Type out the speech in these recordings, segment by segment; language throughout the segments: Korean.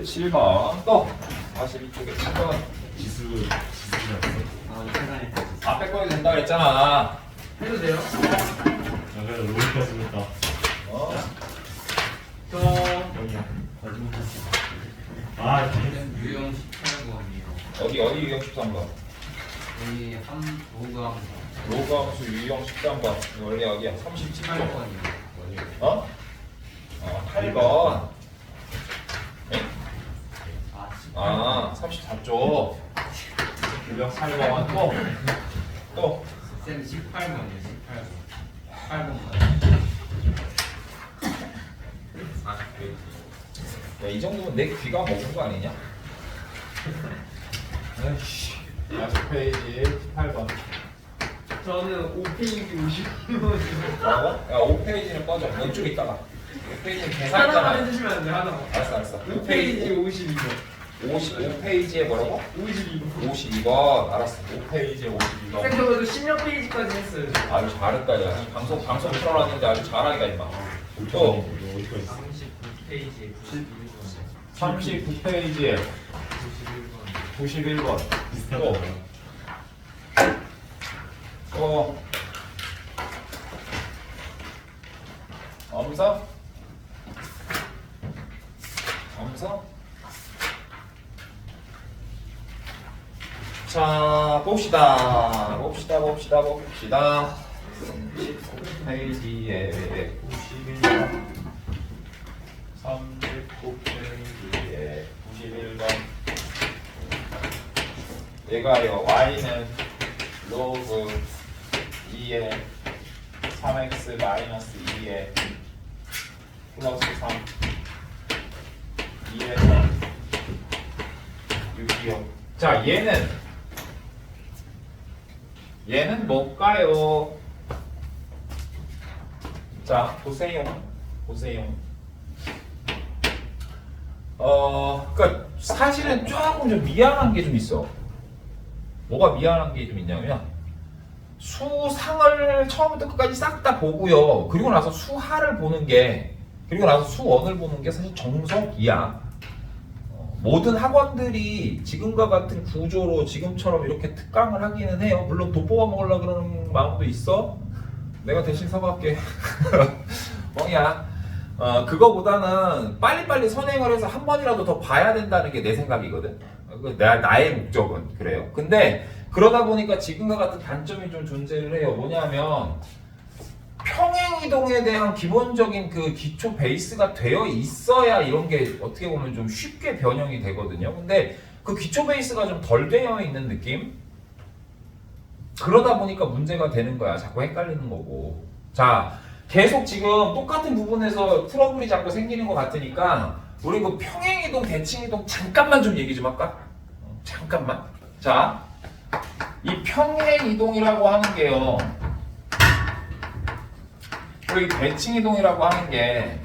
7번 또 42쪽에 7번 지수였어. 세상에. 앞에 거에도 된다 그랬잖아. 해도 돼요? 나 그래도 로이까지 했다. 어? 저 여기야. 마지막 했어. 아, 유형 18번이요. 어디 유형 13번 여기 한 로그하면 로그함수 유형 13번 원래 여기야 37쪽 18번이요. 어? 8번 아 34쪽 유형 8번 또 쌤 18번이요. 18번. 8번만. 야, 이 정도면 내 귀가 먹은 거 아니냐? 아이씨 40페이지 18번 저는 5페이지 50번. 뭐라고? 야 5페이지는 꺼져 넌좀 있다가 5페이지는 하나만 계산했잖아. 해주시면 안 돼요. 하나만. 알았어 5페이지 52번. 55페이지에 뭐라고? 52번. 52번 알았어 5페이지에 52번 쌤 저도 16페이지까지 했어요. 아주 잘했다 야 방송 틀어놨는데 아주 잘하기가 임마 또 어디가 있어? 39페이지에 91번. 39페이지에 91번. 91번 비슷하다. 또 엄서 자 봅시다 39페이지에 91번 39페이지에 91번 얘가요 y는 로그 2에 3x 마이너스 2에 플러스 3 2에서 6이요. 자 얘는 뭘까요? 자 보세요. 그러니까 사실은 조금 좀 미안한 게 좀 있어. 뭐가 미안한 게 좀 있냐면 수상을 처음부터 끝까지 싹 다 보고요. 그리고 나서 수하를 보는 게 그리고 나서 수원을 보는 게 사실 정석이야. 모든 학원들이 지금과 같은 구조로 지금처럼 이렇게 특강을 하기는 해요. 물론 돈 뽑아 먹으려고 그러는 마음도 있어. 내가 대신 사갈게. 뻥이야. 그거보다는 빨리빨리 선행을 해서 한 번이라도 더 봐야 된다는 게 내 생각이거든. 나의 목적은 그래요. 근데 그러다 보니까 지금과 같은 단점이 좀 존재를 해요. 뭐냐면 평행이동에 대한 기본적인 그 기초 베이스가 되어 있어야 이런 게 어떻게 보면 좀 쉽게 변형이 되거든요. 근데 그 기초 베이스가 좀 덜 되어 있는 느낌? 그러다 보니까 문제가 되는 거야. 자꾸 헷갈리는 거고. 자, 계속 지금 똑같은 부분에서 트러블이 자꾸 생기는 것 같으니까 우리 그 평행이동, 대칭이동 잠깐만 좀 얘기 좀 할까? 잠깐만. 자, 이 평행이동이라고 하는 게요. 그리고 이 대칭이동이라고 하는 게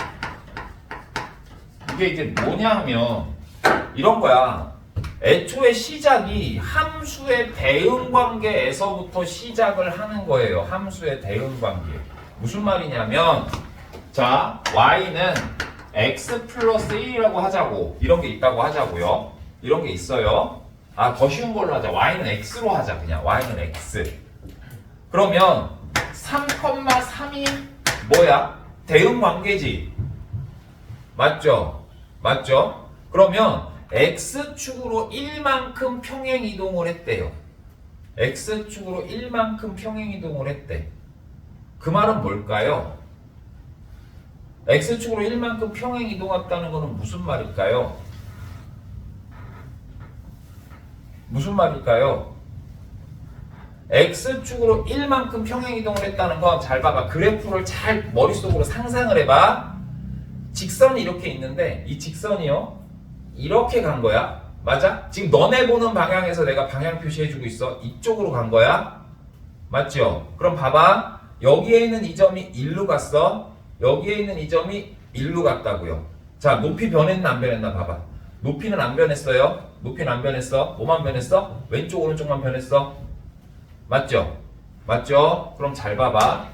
이게 이제 뭐냐 하면 이런 거야. 애초에 시작이 함수의 대응관계에서부터 시작을 하는 거예요. 함수의 대응관계. 무슨 말이냐면 자 y는 x 플러스 1이라고 하자고. 이런 게 있다고 하자고요. 이런 게 있어요. 더 쉬운 걸로 하자. y는 x로 하자. 그냥 y는 x. 그러면 3,3이 뭐야? 대응관계지. 맞죠? 그러면 x축으로 1만큼 평행이동을 했대요. x축으로 1만큼 평행이동을 했대. 그 말은 뭘까요? x축으로 1만큼 평행이동했다는 것은 무슨 말일까요? x축으로 1만큼 평행이동을 했다는 건 잘 봐봐. 그래프를 잘 머릿속으로 상상을 해봐. 직선이 이렇게 있는데 이 직선이요. 이렇게 간 거야. 맞아? 지금 너네 보는 방향에서 내가 방향 표시해주고 있어. 이쪽으로 간 거야. 맞죠? 그럼 봐봐. 여기에 있는 이 점이 1로 갔어. 여기에 있는 이 점이 1로 갔다고요. 자, 높이 변했나 안 변했나 봐봐. 높이는 안 변했어요. 높이는 안 변했어. 뭐만 변했어? 왼쪽 오른쪽만 변했어. 맞죠? 그럼 잘 봐봐.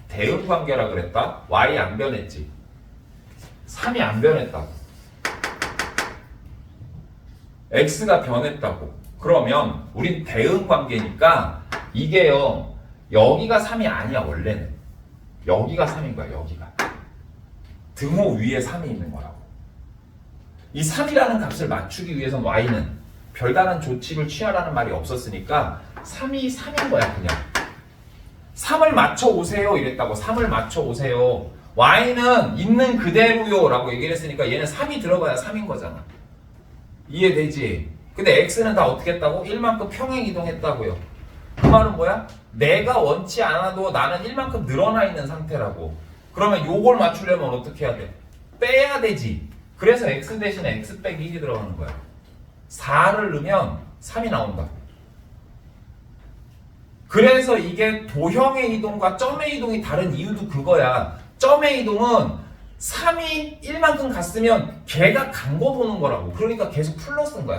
대응관계라 그랬다. y 안 변했지. 3이 안 변했다고. x가 변했다고. 그러면 우린 대응 관계니까 이게요. 여기가 3이 아니야 원래는. 여기가 3인 거야 여기가. 등호 위에 3이 있는 거라고. 이 3이라는 값을 맞추기 위해선 y는 별다른 조치를 취하라는 말이 없었으니까 3이 3인 거야 그냥. 3을 맞춰오세요 이랬다고. 3을 맞춰오세요. y는 있는 그대로요 라고 얘기를 했으니까 얘는 3이 들어가야 3인 거잖아. 이해되지? 근데 x는 다 어떻게 했다고? 1만큼 평행 이동했다고요. 그 말은 뭐야? 내가 원치 않아도 나는 1만큼 늘어나 있는 상태라고. 그러면 요걸 맞추려면 어떻게 해야 돼? 빼야 되지. 그래서 x 대신에 x 빼기 1이 들어가는 거야. 4를 넣으면 3이 나온다. 그래서 이게 도형의 이동과 점의 이동이 다른 이유도 그거야. 점의 이동은 3이 1만큼 갔으면 걔가 간 거 보는 거라고. 그러니까 계속 플러스인 거야.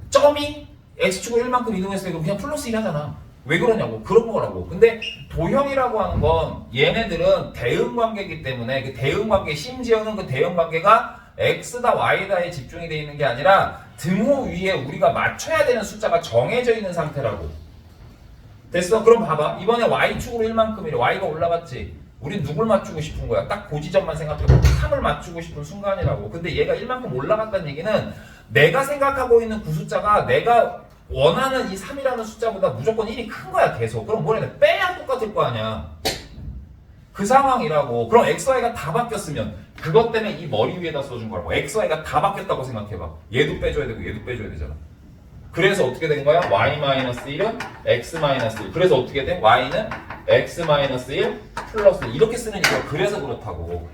점이 x축으로 1만큼 이동했으니까 그냥 플러스 1 하잖아. 왜 그러냐고. 그런 거라고. 근데 도형이라고 하는 건 얘네들은 대응 관계이기 때문에 그 대응 관계, 심지어는 그 대응 관계가 x다 y다에 집중이 되어 있는 게 아니라 등호 위에 우리가 맞춰야 되는 숫자가 정해져 있는 상태라고. 됐어? 그럼 봐봐. 이번에 y축으로 1만큼이래. y가 올라갔지. 우린 누굴 맞추고 싶은 거야? 딱 그 지점만 생각해보고 3을 맞추고 싶은 순간이라고. 근데 얘가 1만큼 올라갔다는 얘기는 내가 생각하고 있는 그 숫자가 내가 원하는 이 3이라는 숫자보다 무조건 1이 큰 거야 계속. 그럼 뭐래? 빼야 똑같을 거 아니야. 그 상황이라고. 그럼 xy가 다 바뀌었으면 그것 때문에 이 머리 위에다 써준 거라고. xy가 다 바뀌었다고 생각해봐. 얘도 빼줘야 되고 얘도 빼줘야 되잖아. 그래서 어떻게 된 거야? y-1은 x-1. 그래서 어떻게 돼? y는 x-1 플러스 1. 이렇게 쓰는 이유가 그래서 그렇다고.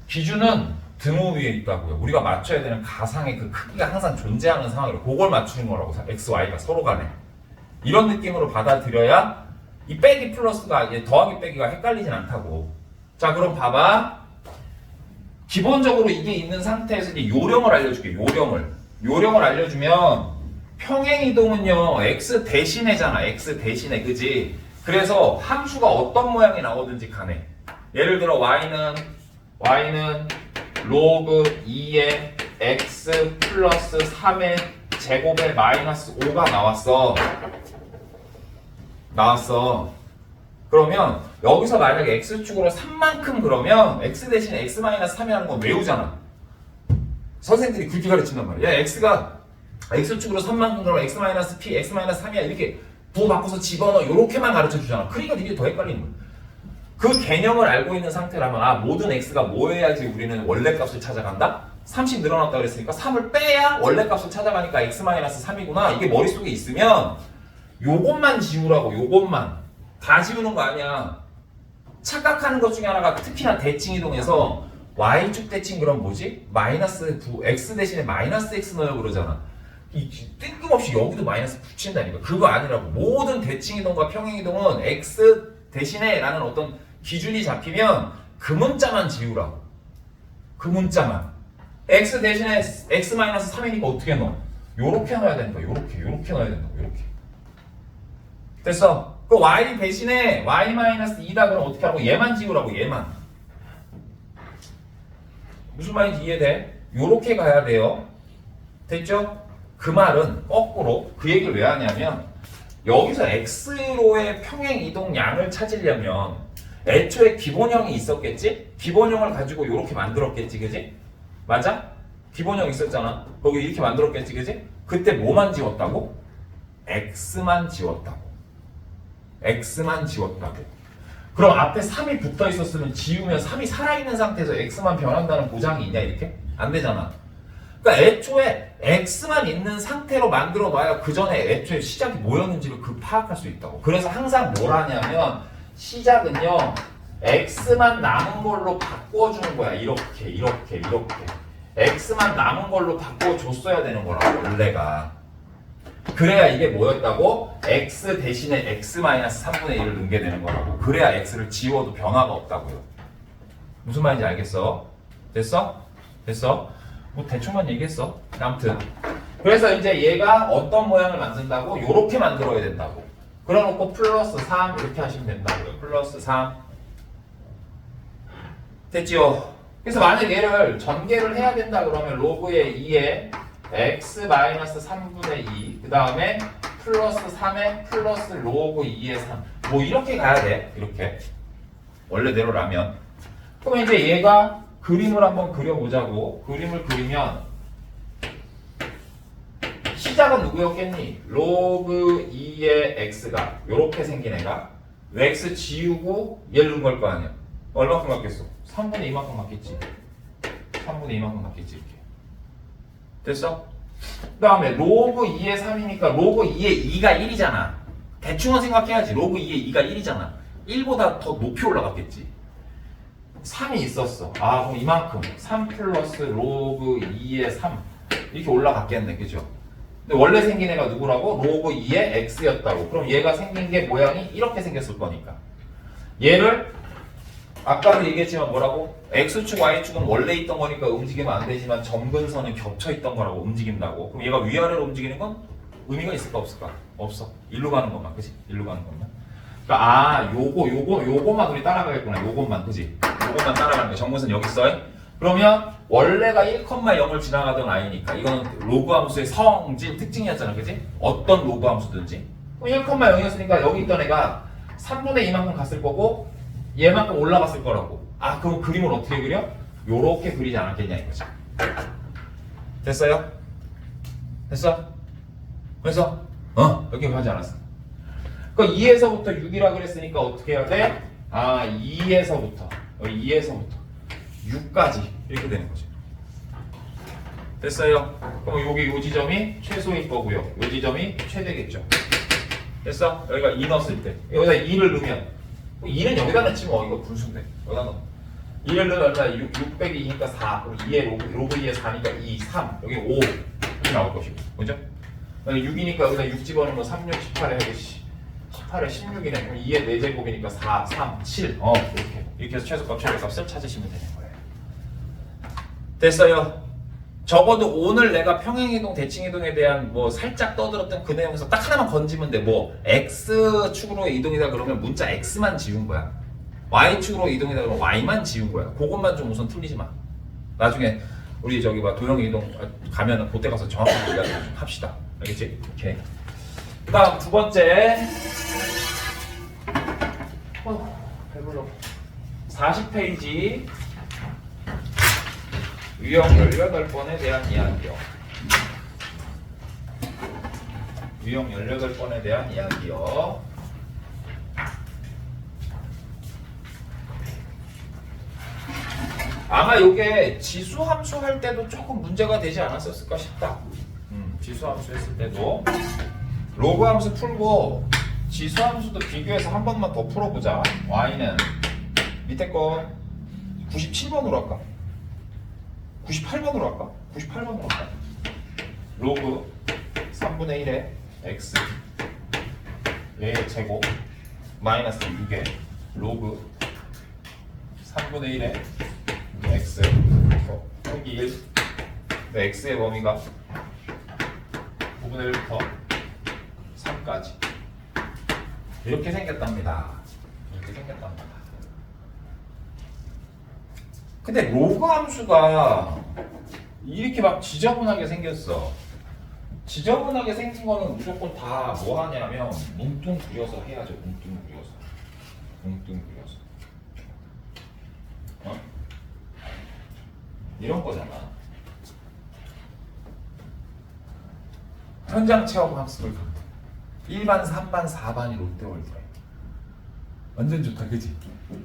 기준은 등호 위에 있다고요. 우리가 맞춰야 되는 가상의 그 크기가 항상 존재하는 상황이라고. 그걸 맞추는 거라고. x, y가 서로 간에. 이런 느낌으로 받아들여야 이 빼기 플러스가 이제 더하기 빼기가 헷갈리진 않다고. 자, 그럼 봐봐. 기본적으로 이게 있는 상태에서 이제 요령을 알려줄게. 요령을 알려주면 평행이동은요 x 대신에잖아. x 대신에. 그지? 그래서 함수가 어떤 모양이 나오든지 간에 예를 들어 y는 로그 2의 x 플러스 3의 제곱의 마이너스 5가 나왔어. 그러면 여기서 만약에 x축으로 3만큼 그러면 x 대신에 x-3이라는 건 외우잖아. 선생님들이 그렇게 가르친단 말이야. 야, x가 x축으로 3만큼 그러면 x-p, x-3이야. 이렇게 부호 바꿔서 집어넣어. 이렇게만 가르쳐 주잖아. 그러니까 이게 더 헷갈리는 거야. 그 개념을 알고 있는 상태라면 모든 x가 뭐 해야지 우리는 원래 값을 찾아간다? 30 늘어났다 그랬으니까 3을 빼야 원래 값을 찾아가니까 x-3이구나. 이게 머릿속에 있으면 요것만 지우라고. 요것만. 다 지우는 거 아니야. 착각하는 것 중에 하나가 특히나 대칭 이동에서 y축 대칭 그럼 뭐지? 마이너스 x 대신에 마이너스 x 넣어요 그러잖아. 뜬금없이 여기도 마이너스 붙인다니까. 그거 아니라고. 모든 대칭 이동과 평행 이동은 x 대신에 라는 어떤 기준이 잡히면 그 문자만 지우라고. 그 문자만. x 대신에 x-3이니까 어떻게 넣어? 요렇게 넣어야 되는 거야. 요렇게 넣어야 된다고. 요렇게. 됐어? 그 y 대신에 y-2다 그럼 어떻게 하라고? 얘만 지우라고. 얘만. 무슨 말인지 이해돼? 요렇게 가야 돼요. 됐죠? 그 말은 거꾸로 그 얘기를 왜 하냐면 여기서 x로의 평행 이동 양을 찾으려면 애초에 기본형이 있었겠지? 기본형을 가지고 이렇게 만들었겠지, 그지? 맞아? 기본형 있었잖아. 거기 이렇게 만들었겠지, 그지? 그때 뭐만 지웠다고? x만 지웠다고. 그럼 앞에 3이 붙어 있었으면 지우면 3이 살아있는 상태에서 x만 변한다는 보장이 있냐, 이렇게? 안 되잖아. 그러니까 애초에 x만 있는 상태로 만들어 봐야 그 전에 애초에 시작이 뭐였는지를 파악할 수 있다고. 그래서 항상 뭘 하냐면 시작은요 x만 남은 걸로 바꿔주는 거야. 이렇게 x만 남은 걸로 바꿔줬어야 되는 거라고 원래가. 그래야 이게 뭐였다고? x 대신에 x-3분의 1을 넣게 되는 거라고. 그래야 x를 지워도 변화가 없다고요. 무슨 말인지 알겠어? 됐어? 뭐 대충만 얘기했어. 아무튼 그래서 이제 얘가 어떤 모양을 만든다고? 요렇게 만들어야 된다고. 그래놓고 플러스 3 이렇게 하시면 된다고요. 플러스 3 됐지요? 그래서 만약 얘를 전개를 해야 된다 그러면 로그의 2에 x 마이너스 3분의 2, 그 다음에 플러스 3에 플러스 로그 2의 3. 뭐 이렇게 가야 돼. 이렇게. 원래대로라면. 그럼 이제 얘가 그림을 한번 그려보자고. 그림을 그리면 시작은 누구였겠니? 로그 2의 x가 이렇게 생긴 애가 x 지우고 얘를 넣은 걸 거 아니야. 얼마큼 갖겠어? 3분의 2만큼 갖겠지. 3분의 2만큼 갖겠지 이렇게. 됐어? 그 다음에 로그 2의 3이니까 로그 2의 2가 1이잖아. 대충은 생각해야지. 로그 2의 2가 1이잖아. 1보다 더 높이 올라갔겠지. 3이 있었어. 아 그럼 이만큼 3 플러스 로그 2의 3 이렇게 올라갔겠네. 그죠? 근데 원래 생긴 애가 누구라고? 로그 2의 x였다고. 그럼 얘가 생긴 게 모양이 이렇게 생겼을 거니까 얘를 아까도 얘기했지만 뭐라고? x축, y축은 원래 있던 거니까 움직이면 안 되지만 점근선은 겹쳐 있던 거라고 움직인다고. 그럼 얘가 위아래로 움직이는 건 의미가 있을까 없을까? 없어. 일로 가는 것만, 그지? 일로 가는 것만. 그러니까 요거만 우리 따라가겠구나. 요것만, 그지? 요것만 따라가는 거야. 점근선 여기 있어. 그러면 원래가 1,0을 지나가던 아이니까 이거는 로그 함수의 성질 특징이었잖아, 그지? 어떤 로그 함수든지. 그럼 1,0이었으니까 여기 있던 애가 3분의 2만큼 갔을 거고 얘만큼 올라갔을 거라고. 아 그럼 그림을 어떻게 그려? 요렇게 그리지 않았겠냐 이거지. 됐어요? 됐어? 그래서 이렇게 하지 않았어. 그 2에서부터 6이라 그랬으니까 어떻게 해야 돼? 아 2에서부터 6까지 이렇게 되는 거죠. 됐어요? 그럼 여기 요 지점이 최소인 거고요. 요 지점이 최대겠죠. 됐어? 여기가 2 넣었을 때 여기다 2를 넣으면 2는 여기다 넣지 뭐. 이거 분수인데 여기다 넣어. 2를 넣으면 얼마야? 6 빼기 2니까 4. 그럼 2에 로그 2에 4니까 2, 3 여기 5 이렇게 나올 것이고. 그죠? 6이니까 여기다 6 집어넣으면 3, 6, 18에 18에 16이네. 그럼 2의 4제곱이니까 4, 3, 7 이렇게 해서 최소값 최대값을 찾으시면 되는 거예요. 됐어요? 적어도 오늘 내가 평행이동, 대칭이동에 대한 뭐 살짝 떠들었던 그 내용에서 딱 하나만 건지면 돼. 뭐 X축으로 이동이다 그러면 문자 X만 지운 거야. Y축으로 이동이다 그러면 Y만 지운 거야. 그것만 좀 우선 틀리지 마. 나중에 우리 저기 막 도형 이동 가면은 그때 가서 정확하게 이야기 좀 합시다. 알겠지? 오케이. 그 다음 두 번째. 배불러. 40페이지. 유형 18번에 대한 이야기요. 유형 18번에 대한 이야기요. 아마 이게 지수함수 할 때도 조금 문제가 되지 않았을까 싶다. 지수함수 했을 때도 로그 함수 풀고 지수함수도 비교해서 한 번만 더 풀어보자. y는 밑에 거 97번으로 할까? 98번으로 할까? 98번으로 할까? 로그 3분의 1의 x 얘의 제곱 마이너스 6의 로그 3분의 1의 x 여기 1 x의 범위가 9분의 1부터 3까지 이렇게 생겼답니다. 이렇게 생겼답니다. 근데 로그 함수가 이렇게 막 지저분하게 생겼어. 지저분하게 생긴 거는 무조건 다 뭐 하냐면 뭉뚱그려서 해야죠. 뭉뚱그려서 이런 거잖아. 현장 체험 학습을 간다. 1반, 3반, 4반이 롯데월드래. 완전 좋다, 그치?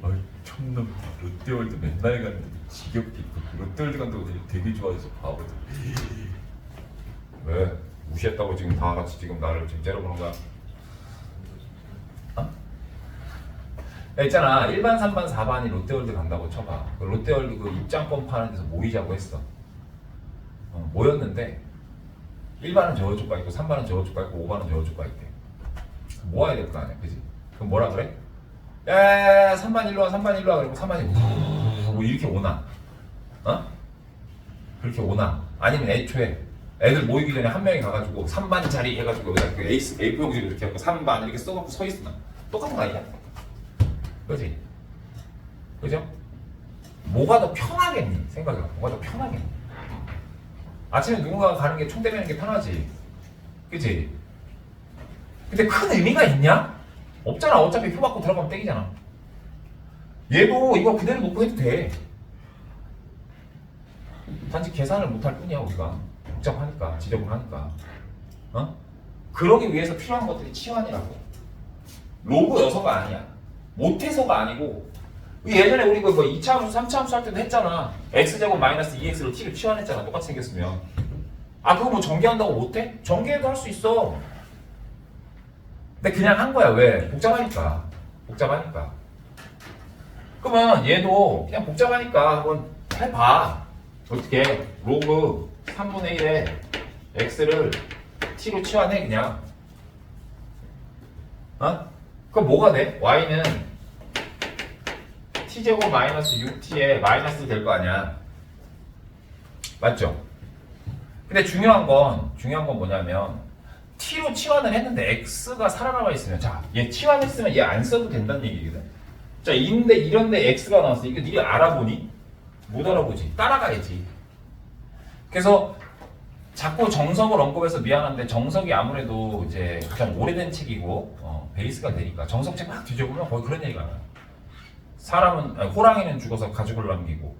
어이, 촌놈 롯데월드 맨날 갔는데 지겹게 롯데월드 간다고 되게 좋아해서 바보들. 왜? 무시했다고 지금 다 같이 지금 나를 지금 째려보는 거야? 야, 있잖아. 1반, 3반, 4반이 롯데월드 간다고 쳐봐. 롯데월드 그 입장권 파는 데서 모이자고 했어. 모였는데 1반은 저쪽 가 있고 3반은 저쪽 가 있고 5반은 저쪽 가 있대. 모아야 될 거 아니야, 그지? 그럼 뭐라 그래? 야, 3반 일로 와, 3반 일로 와. 그리고 3반이 뭐 이렇게 오나? 그렇게 오나? 아니면 애초에 애들 모이기 전에 한 명이 가가지고 3반 자리 해가지고 여기다 그 A4 용지를 이렇게 하고 3반 이렇게 써갖고 서 있으나? 똑같은 거 아니야? 그지? 그죠? 뭐가 더 편하겠니? 생각해봐. 뭐가 더 편하겠니? 아침에 누군가가 가는 게 총 때리는 게 편하지. 그치? 근데 큰 의미가 있냐? 없잖아. 어차피 표 받고 들어가면 땡이잖아. 얘도 이거 그대로 놓고 해도 돼. 단지 계산을 못할 뿐이야 우리가. 복잡하니까, 지저분하니까. 어? 그러기 위해서 필요한 것들이 치환이라고. 로그여서가 아니야. 못해서가 아니고. 예전에 우리 그 뭐 2차 함수, 3차 함수 할 때도 했잖아. x제곱 마이너스 2x를 t로 치환했잖아. 똑같이 생겼으면. 아 그거 뭐 전개한다고 못해? 전개해도 할 수 있어. 근데 그냥 한 거야. 왜? 복잡하니까. 복잡하니까. 그러면 얘도 그냥 복잡하니까 한번 해봐. 어떻게? 로그 3분의 1에 x를 t로 치환해 그냥. 어? 그럼 뭐가 돼? y는 t제곱 마이너스 6t에 마이너스 될 거 아니야. 맞죠? 근데 중요한 건 뭐냐면 t로 치환을 했는데 x가 살아남아 있으면 자, 얘 치환했으면 얘 안 써도 된다는 얘기거든. 자, 이런데 x가 나왔어. 이거 니가 알아보니? 못 알아보지. 따라가야지. 그래서 자꾸 정석을 언급해서 미안한데 정석이 아무래도 이제 가장 오래된 책이고 베이스가 되니까 정석책 막 뒤져보면 거의 그런 얘기가 나와요. 사람은 호랑이는 죽어서 가죽을 남기고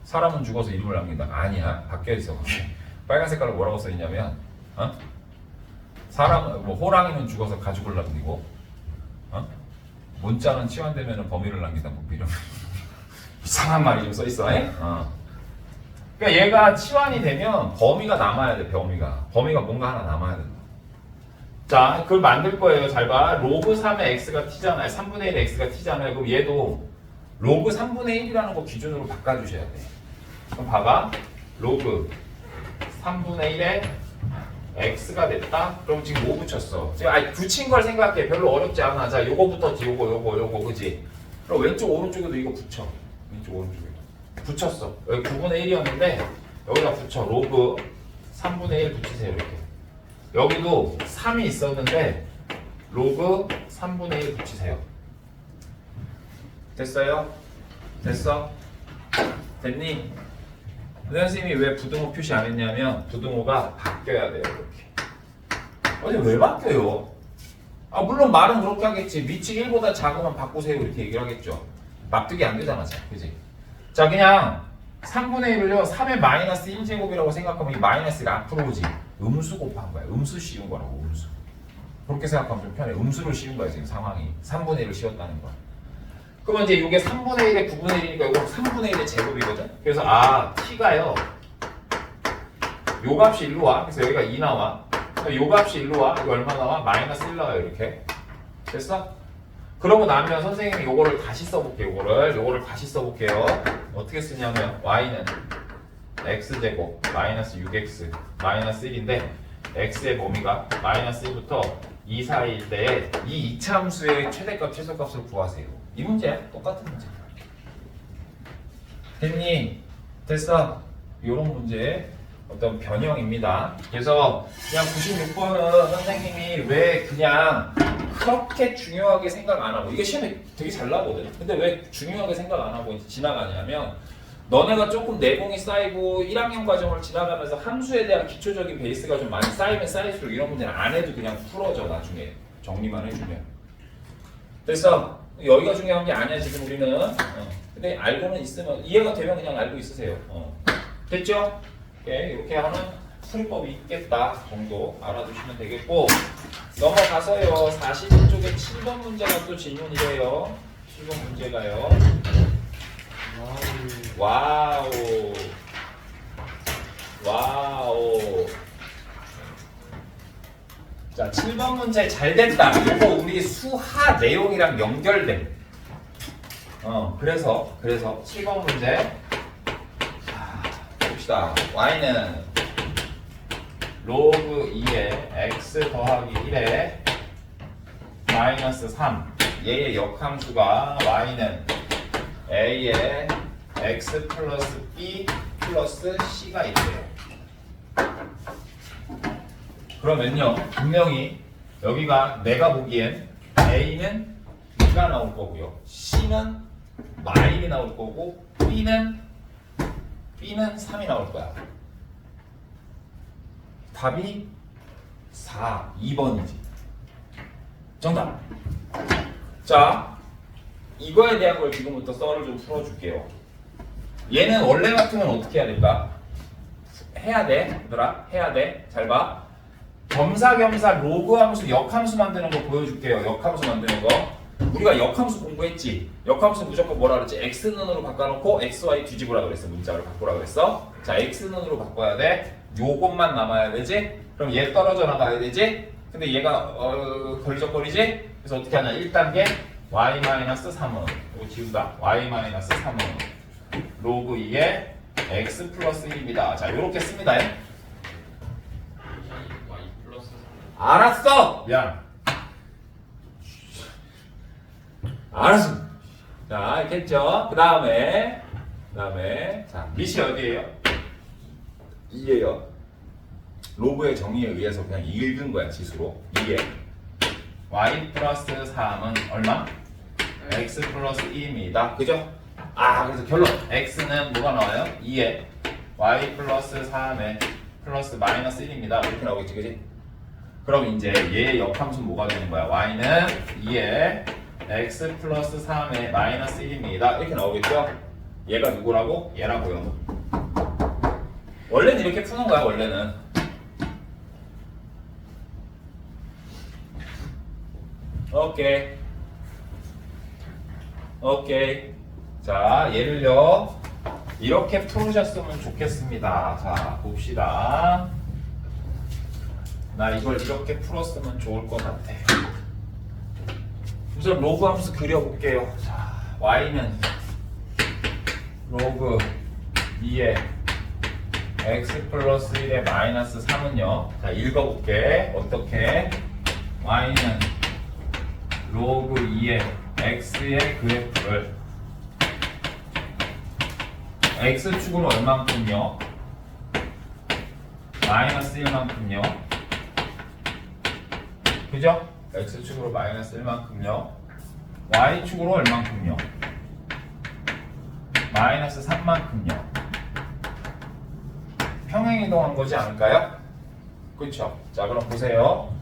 사람은 죽어서 이름을 남긴다. 아니야. 바뀌어 있어. 빨간 색깔로 뭐라고 써 있냐면 사람 뭐 호랑이는 죽어서 가죽을 남기고 문자는 치환되면 범위를 남긴다. 뭐 이런 이상한 말이 좀 써 있어. 그러니까 얘가 치환이 되면 범위가 남아야 돼. 범위가 뭔가 하나 남아야 된다. 자, 그걸 만들 거예요. 잘 봐. 로그 3의 x가 t잖아요. 3분의 1의 x가 t잖아요. 그럼 얘도 로그 3분의 1이라는 거 기준으로 바꿔주셔야 돼. 그럼 봐봐. 로그 3분의 1에 x가 됐다? 그럼 지금 뭐 붙였어? 지금 붙인 걸 생각해. 별로 어렵지 않아. 자, 요거부터 요거, 그지? 그럼 왼쪽, 오른쪽에도 이거 붙여. 왼쪽, 오른쪽에도. 붙였어. 여기 9분의 1이었는데, 여기다 붙여. 로그 3분의 1 붙이세요. 이렇게. 여기도 3이 있었는데, 로그 3분의 1 붙이세요. 됐어요? 됐어? 됐니? 선생님이 왜 부등호 표시 안 했냐면 부등호가 바뀌어야 돼요. 이렇게. 아니 왜 바뀌어요? 물론 말은 그렇게 하겠지. 밑이 1보다 작으면 바꾸세요 이렇게 얘기를 하겠죠. 납득이 안 되잖아. 그지? 자 그냥 3분의 1을요 3의 마이너스 1제곱이라고 생각하면 이 마이너스 1 앞으로 오지. 음수 곱한 거야. 음수 씌운 거라고. 음수. 그렇게 생각하면 좀 편해. 음수를 씌운 거야 지금 상황이. 3분의 1을 씌웠다는 거야. 그러면 이제 이게 3분의 1에 9분의 1이니까 이거 3분의 1의 제곱이거든? 그래서 t가요 요 값이 일로 와. 그래서 여기가 2 나와. 요 값이 일로 와. 이거 얼마 나와? 마이너스 1 나와요. 이렇게. 됐어? 그러고 나면 선생님이 요거를 다시 써볼게요. 요거를 다시 써볼게요. 어떻게 쓰냐면 y는 x제곱 마이너스 6x 마이너스 1인데 x의 범위가 마이너스 1부터 2 사이일 때 이 2차 함수의 최대값, 최소값을 구하세요. 이 문제야. 똑같은 문제. 됐니? 됐어? 이런 문제의 어떤 변형입니다. 그래서 그냥 96번은 선생님이 왜 그냥 그렇게 중요하게 생각 안 하고 이게 시험에 되게 잘 나오거든. 근데 왜 중요하게 생각 안 하고 지나가냐면 너네가 조금 내공이 쌓이고 1학년 과정을 지나가면서 함수에 대한 기초적인 베이스가 좀 많이 쌓이면 쌓일수록 이런 문제는 안 해도 그냥 풀어져. 나중에 정리만 해주면. 됐어? 여기가 중요한 게 아니야 지금 우리는. 근데 알고는 있으면 이해가 되면 그냥 알고 있으세요. 됐죠? 이렇게 하는 풀이법이 있겠다 정도 알아두시면 되겠고 넘어가서요 42쪽에 7번 문제가 또 질문이래요. 7번 문제가요. 와우. 자 7번 문제 잘 됐다. 이거 우리 수하 내용이랑 연결돼. 그래서 7번 문제 봅시다. y는 로그 2에 x 더하기 1에 마이너스 3 얘의 역함수가 y는 a에 x 플러스 b 플러스 c가 있대요. 그러면요 분명히 여기가 내가 보기엔 a는 2가 나올 거고요 c는 마일이 나올 거고 B는 3이 나올 거야. 답이 4, 2번이지. 정답. 자, 이거에 대한 걸 지금부터 썰을 좀 풀어줄게요. 얘는 원래 같으면 어떻게 해야 될까? 해야 돼, 얘들아. 해야 돼. 잘 봐. 겸사겸사 로그 함수, 역함수 만드는 거 보여줄게요. 역함수 만드는 거. 우리가 역함수 공부했지. 역함수 무조건 뭐라 그랬지? x는으로 바꿔놓고 xy 뒤집으라 그랬어. 문자를 바꾸라 그랬어. 자, x는으로 바꿔야 돼. 요것만 남아야 되지. 그럼 얘 떨어져 나가야 되지. 근데 얘가 걸리적거리지. 그래서 어떻게 하냐? 1단계 y-3은 이거 지우다. y-3은 로그 2의 x 플러스 1입니다. 자, 요렇게 씁니다. y 플러스 알았어! 미안. 알았어. 자, 이렇게 했죠? 그 다음에, 자, 밑이 어디에요? 2예요. 로그의 정의에 의해서 그냥 읽은 거야, 지수로. 2에. y 플러스 3은 얼마? x 플러스 2입니다. 그죠? 아, 그래서 결론. x는 뭐가 나와요? 2에 y 플러스 3에 플러스 마이너스 1입니다. 이렇게 나오겠지, 그지? 그럼 이제 얘의 역함수는 뭐가 되는 거야? y는 2에 x 플러스 3에 마이너스 1입니다. 이렇게 나오겠죠? 얘가 누구라고? 얘라고요. 원래는 이렇게 푸는 거야, 원래는. 오케이. 오케이. 자, 얘를요. 이렇게 풀으셨으면 좋겠습니다. 자, 봅시다. 나 이걸 이렇게 풀었으면 좋을 것 같아. 우선 로그 함수 그려볼게요. 자, y는 로그 2의 x 플러스 1의 마이너스 3은요. 자, 읽어볼게. 어떻게? y는 로그 2의 x의 그래프를 x축으로 얼만큼요? 마이너스 1만큼요. 그죠? x축으로 마이너스 1만큼요. y축으로 얼만큼요? 마이너스 3만큼요. 평행이동한 거지 않을까요? 그렇죠? 자, 그럼 보세요.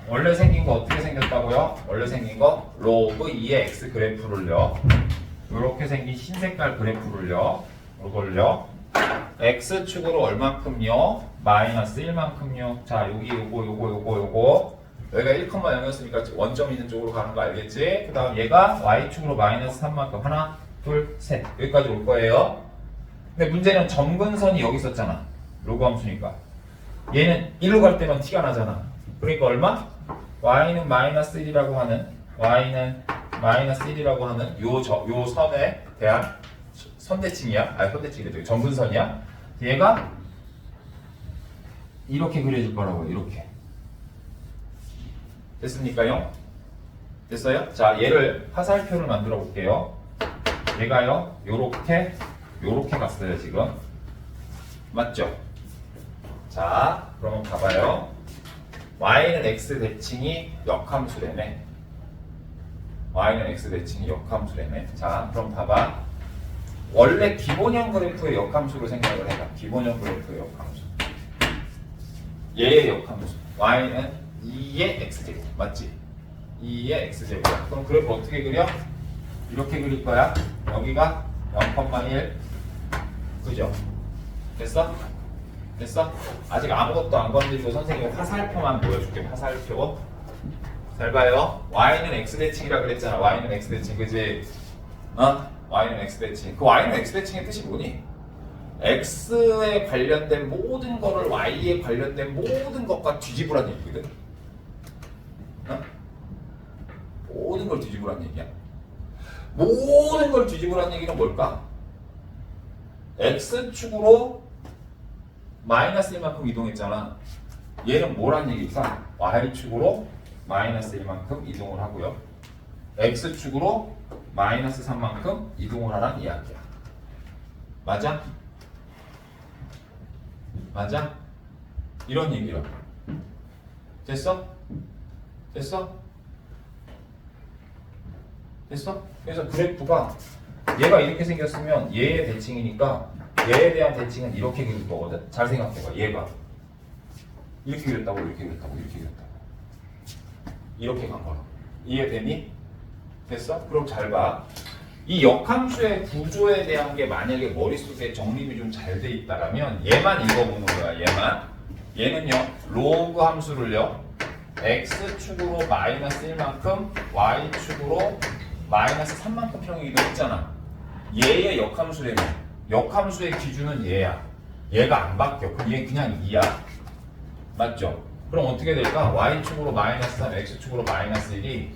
원래 생긴 거 어떻게 생겼다고요? 원래 생긴 거 로그 2의 x 그래프를요. 이렇게 생긴 흰 색깔 그래프를요. 이걸요. x축으로 얼만큼요? 마이너스 1만큼요. 자, 여기 요거 여기가 1,0였으니까 원점 있는 쪽으로 가는 거 알겠지? 그 다음 얘가 y축으로 마이너스 3만큼. 하나, 둘, 셋. 여기까지 올 거예요. 근데 문제는 점근선이 여기 있었잖아. 로그 함수니까. 얘는 1로 갈 때만 티가 나잖아. 그러니까 얼마? y는 마이너스 1이라고 하는 요 선에 대한 선대칭이야. 아니, 선대칭이래. 점근선이야. 얘가 이렇게 그려질 거라고요. 이렇게. 됐습니까요? 됐어요? 자, 얘를 화살표를 만들어 볼게요. 얘가요, 요렇게 갔어요, 지금. 맞죠? 자, 그러면 봐봐요. y는 x 대칭이 역함수래네. y는 x 대칭이 역함수래네. 자, 그럼 봐봐. 원래 기본형 그래프의 역함수로 생각을 해봐. 기본형 그래프의 역함수. 얘의 역함수. y는 2의 x제곱. 맞지? 2의 x제곱. 그럼 그래프 어떻게 그려? 이렇게 그릴 거야. 여기가 0,1. 그죠? 됐어? 됐어? 아직 아무것도 안 건드리고 선생님이 화살표만 보여줄게. 화살표. 잘 봐요. y는 x대칭이라 그랬잖아. y는 x대칭. 그지? y는 x대칭. 그 y는 x대칭의 뜻이 뭐니? x에 관련된 모든 거를 y에 관련된 모든 것과 뒤집으란 얘기거든. 모든 걸 뒤집으란 얘기야. 모든 걸 뒤집으란 얘기는 뭘까? x축으로 마이너스 1만큼 이동했잖아. 얘는 뭐란 얘기일까? y축으로 마이너스 1만큼 이동을 하고요. x축으로 마이너스 3만큼 이동을 하라는 이야기야. 맞아? 맞아? 이런 얘기라고. 됐어? 됐어? 됐어? 그래서 그래프가 얘가 이렇게 생겼으면 얘의 대칭이니까 얘에 대한 대칭은 이렇게 그릴 거거든. 잘 생각해봐. 얘가 이렇게 그렸다고 이렇게 그렸다고 이렇게 그렸다고 이렇게 간 거야. 이해되니? 됐어? 그럼 잘 봐. 이 역함수의 구조에 대한 게 만약에 머릿속에 정립이 좀 잘 돼 있다라면 얘만 읽어보는 거야. 얘는요 로그 함수를요 x축으로 마이너스 1만큼 y축으로 마이너스 3만큼 평이기도 했잖아. 얘의 역함수래요. 역함수의 기준은 얘야. 얘가 안 바뀌어. 그럼 얘 그냥 2야. 맞죠? 그럼 어떻게 될까? y축으로 마이너스 3, x축으로 마이너스 1이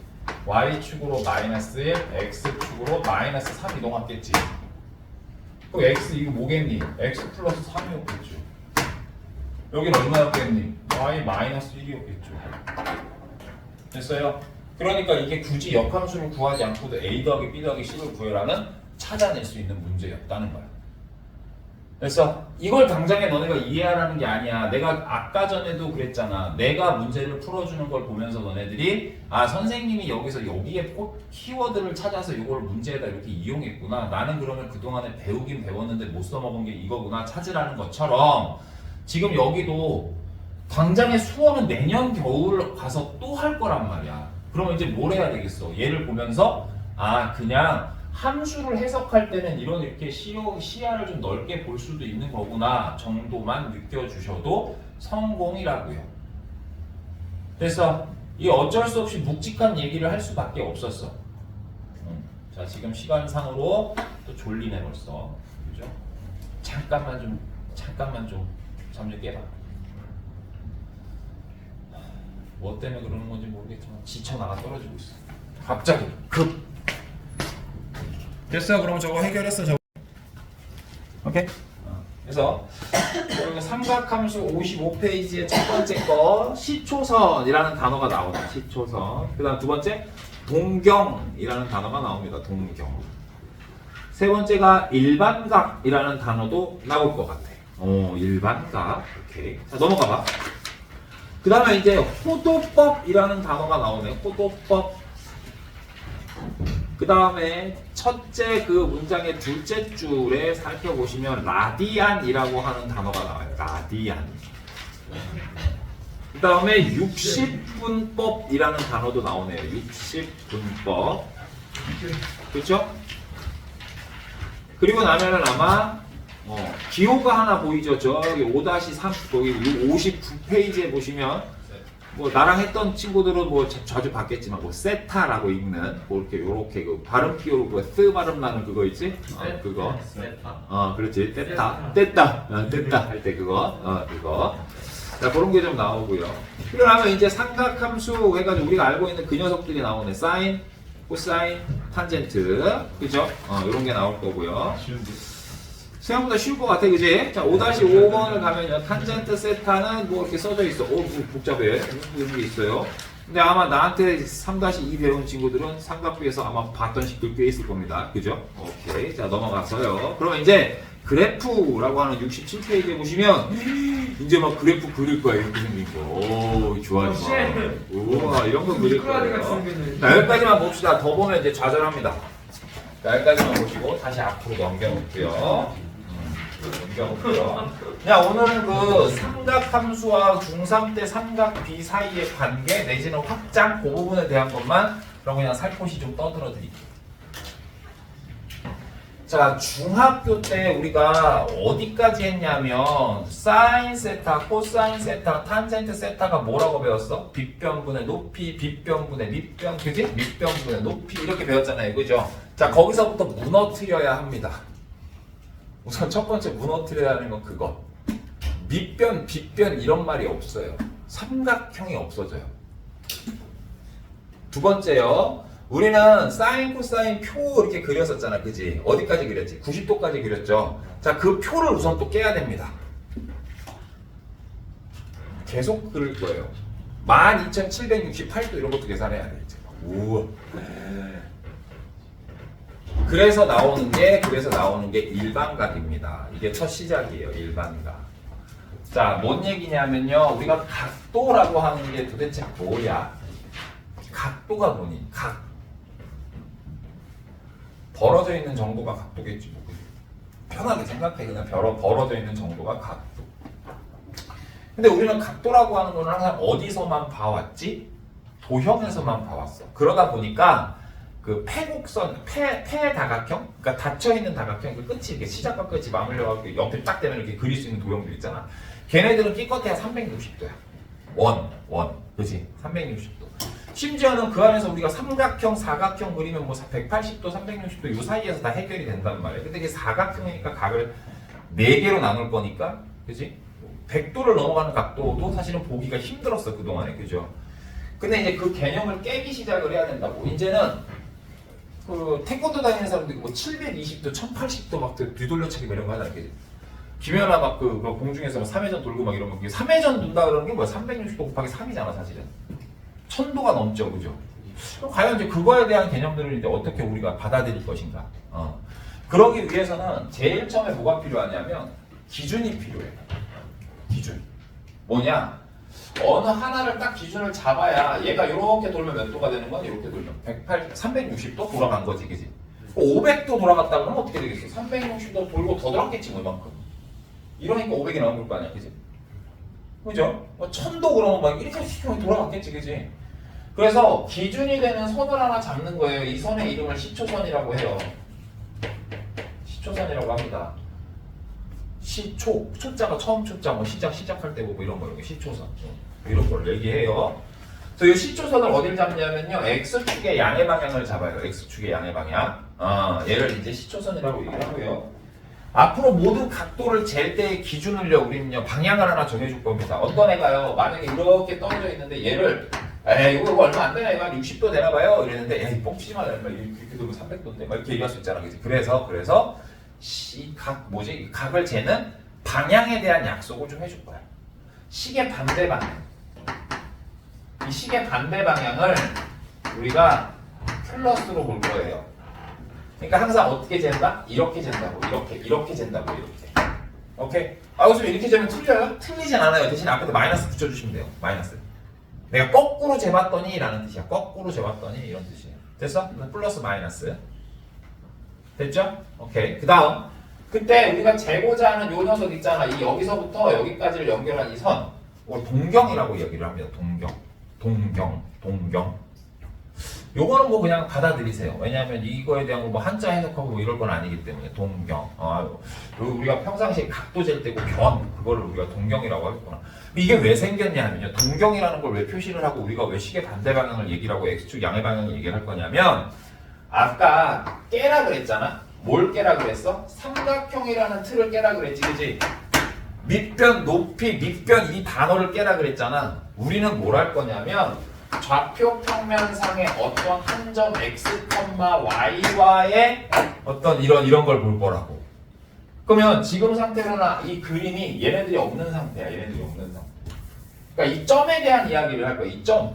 y축으로 마이너스 1, x축으로 마이너스 3 이동하겠지. 그럼 x 이거 뭐겠니? x 플러스 3이었겠죠. 여기는 얼마였겠니? y 마이너스 1이었겠죠. 됐어요? 그러니까 이게 굳이 역함수를 구하지 않고도 a 더하기 b 더하기 c를 구해라는 찾아낼 수 있는 문제였다는 거야. 그래서 이걸 당장에 너네가 이해하라는 게 아니야. 내가 아까 전에도 그랬잖아. 내가 문제를 풀어주는 걸 보면서 너네들이 아 선생님이 여기서 여기에 키워드를 찾아서 이걸 문제에다 이렇게 이용했구나. 나는 그러면 그동안에 배우긴 배웠는데 못 써먹은 게 이거구나 찾으라는 것처럼 지금 여기도 당장의 수업은 내년 겨울 가서 또 할 거란 말이야. 그러면 이제 뭘 해야 되겠어? 얘를 보면서 아 그냥 함수를 해석할 때는 이렇게 시야를 좀 넓게 볼 수도 있는 거구나 정도만 느껴주셔도 성공이라고요. 그래서 이 어쩔 수 없이 묵직한 얘기를 할 수밖에 없었어. 자 지금 시간상으로 또 졸리네 벌써. 그죠? 잠깐만 좀 잠 좀 깨봐. 뭐 때문에 그러는 건지 모르겠지만 지쳐 나가 떨어지고 있어. 갑자기 급. 됐어. 그럼 저거 해결했어. 저거. 오케이. 그래서 삼각함수 55페이지의 첫 번째 거 시초선이라는 단어가 나오다. 시초선. 그다음 두 번째 동경이라는 단어가 나옵니다. 동경. 세 번째가 일반각이라는 단어도 나올 것 같아. 일반각. 오케이. 자 넘어가 봐. 그 다음에 이제 호도법이라는 단어가 나오네. 호도법. 그 다음에 첫째 그 문장의 둘째 줄에 살펴보시면 라디안이라고 하는 단어가 나와요. 라디안. 그 다음에 60분법이라는 단어도 나오네요. 60분법. 그렇죠? 그리고 나면은 아마 기호가 하나 보이죠? 저기 5-3 거기 59페이지에 보시면 뭐 나랑 했던 친구들은 뭐 자주 봤겠지만 뭐 세타라고 읽는 뭐 이렇게 요렇게 그 발음 기호로 그 쓰 발음 나는 그거 있지? 그거. 그렇지. 뗐다 할 때 그거. 그거. 자 그런 게 좀 나오고요. 그러면 이제 삼각함수 해가지고 우리가 알고 있는 그 녀석들이 나오네. 사인, 코사인, 탄젠트, 그죠? 이런 게 나올 거고요. 생각보다 쉬울 것 같아, 그지? 자, 5-5번을 가면요. 탄젠트 세타는 뭐 이렇게 써져 있어. 뭐 복잡해. 이런 게 있어요. 근데 아마 나한테 3-2 배운 친구들은 삼각부에서 아마 봤던 식들 꽤 있을 겁니다. 그죠? 오케이. 자, 넘어갔어요. 그러면 이제 그래프라고 하는 67페이지에 보시면 이제 막 그래프 그릴 거야. 이렇게 생긴 거. 오, 좋아. 우와, 이런 거 그릴 거예요. 자, 여기까지만 봅시다. 더 보면 이제 좌절합니다. 자, 여기까지만 보시고 다시 앞으로 넘겨놓고요. 그냥 오늘은 그 삼각함수와 중3 때 삼각비 사이의 관계 내지는 확장 그 부분에 대한 것만 그럼 그냥 살포시 좀 떠들어 드릴게요. 자, 중학교 때 우리가 어디까지 했냐면 사인 세타, 코사인 세타, 탄젠트 세타가 뭐라고 배웠어? 빗변분의 높이, 빗변분의 밑변, 그지? 밑변분의 높이 이렇게 배웠잖아요, 그죠? 자, 거기서부터 무너뜨려야 합니다. 우선 첫 번째 무너뜨려야 하는 건 그거. 밑변, 빗변 이런 말이 없어요. 삼각형이 없어져요. 두 번째요. 우리는 사인, 코사인 표 이렇게 그렸었잖아. 그지? 어디까지 그렸지? 90도까지 그렸죠. 자, 그 표를 우선 또 깨야 됩니다. 계속 그릴 거예요. 12,768도 이런 것도 계산해야 돼. 이제. 우와. 그래서 나오는 게 일반각입니다. 이게 첫 시작이에요. 일반각. 자, 뭔 얘기냐면요. 우리가 각도라고 하는 게 도대체 뭐야? 각도가 뭐니? 벌어져 있는 정도가 각도겠지 뭐. 편하게 생각해. 그냥 벌어져 있는 정도가 각도. 근데 우리는 각도라고 하는 거는 항상 어디서만 봐왔지? 도형에서만 봐왔어. 그러다 보니까 그 폐곡선, 폐다각형, 그러니까 닫혀있는 다각형, 그 끝이 이렇게 시작과 끝이 맞물려가지고 옆에 딱 되면 이렇게 그릴 수 있는 도형들 있잖아. 걔네들은 기껏해야 360도야. 원. 그지? 360도. 심지어는 그 안에서 우리가 삼각형, 사각형 그리면 뭐 180도, 360도 이 사이에서 다 해결이 된단 말이야. 근데 이게 사각형이니까 각을 4개로 나눌 거니까, 그지? 100도를 넘어가는 각도도 사실은 보기가 힘들었어, 그동안에. 그죠? 근데 이제 그 개념을 깨기 시작을 해야 된다고. 이제는 그 태권도 다니는 사람들이 뭐 720도, 1080도 막 뒤돌려차기 이런 거 하잖아. 김연아 막 그 공중에서 3회전 돌고 막 이런 거. 3회전 돈다 그러는 게 뭐야? 360도 곱하기 3이잖아, 사실은. 1000도가 넘죠, 그죠? 그럼 과연 이제 그거에 대한 개념들을 이제 어떻게 우리가 받아들일 것인가? 그러기 위해서는 제일 처음에 뭐가 필요하냐면 기준이 필요해. 기준. 뭐냐? 어느 하나를 딱 기준을 잡아야 얘가 이렇게 돌면 몇 도가 되는 거야? 이렇게 돌면 360도 돌아간 거지, 그지? 500도 돌아갔다 그러면 어떻게 되겠어? 360도 돌고 더 돌았겠지, 뭐 이만큼. 이러니까 500이 나온 거 아니야, 그지? 그죠? 1000도 그러면 막 이렇게 돌아갔겠지, 그지? 그래서 기준이 되는 선을 하나 잡는 거예요. 이 선의 이름을 시초선이라고 해요. 시초선이라고 합니다. 초자가 처음 초자, 뭐 시작할 때 보고 이런 거, 시초선. 이런 걸 얘기해요. 그래서 이 시초선을 어딜 잡냐면요. X축의 양의 방향을 잡아요. X축의 양의 방향. 얘를 이제 시초선이라고 얘기를 하고요. 앞으로 모든 각도를 잴 때의 기준을요, 우리는요, 방향을 하나 정해줄 겁니다. 어떤 애가요, 만약에 이렇게 떨어져 있는데 얘를, 이거 얼마 안 되나, 얘가 60도 되나봐요? 이랬는데, 에이, 뻥치지 마. 이렇게 돌면 300도인데. 막 이렇게 얘기할 수 있잖아. 그치? 그래서, 이 각을 재는 방향에 대한 약속을 좀 해줄 거야. 시계 반대 방향. 이 시계 반대 방향을 우리가 플러스로 볼 거예요. 그러니까 항상 어떻게 잰다? 이렇게 잰다고. 이렇게 잰다고. 이렇게. 오케이? 그래서 이렇게 재면 틀려요? 틀리진 않아요. 대신 앞에다 마이너스 붙여주시면 돼요. 마이너스. 내가 거꾸로 재봤더니 라는 뜻이야. 거꾸로 재봤더니 이런 뜻이에요. 됐어? 플러스 마이너스. 됐죠? 오케이. 그 다음. 그때 우리가 재고자 하는 요 녀석 있잖아. 이 여기서부터 여기까지를 연결한 이 선. 이걸 동경이라고 얘기를 합니다. 동경. 요거는 뭐 그냥 받아들이세요. 왜냐하면 이거에 대한 뭐 한자 해석하고 뭐 이럴 건 아니기 때문에 동경. 우리가 평상시에 각도 잴 때고 그거를 우리가 동경이라고 하겠구나. 이게 왜 생겼냐면요. 동경이라는 걸 왜 표시를 하고 우리가 왜 시계 반대 방향을 얘기를 하고 X축 양의 방향을 얘기를 할 거냐면 아까 깨라 그랬잖아. 뭘 깨라 그랬어? 삼각형이라는 틀을 깨라 그랬지, 그지? 밑변, 높이, 밑변 이 단어를 깨라 그랬잖아. 우리는 뭘 할 거냐면 좌표 평면상의 어떤 한 점 x, y와의 어떤 이런 걸 볼 거라고. 그러면 지금 상태로는 이 그림이 얘네들이 없는 상태야. 그러니까 이 점에 대한 이야기를 할 거야. 이 점.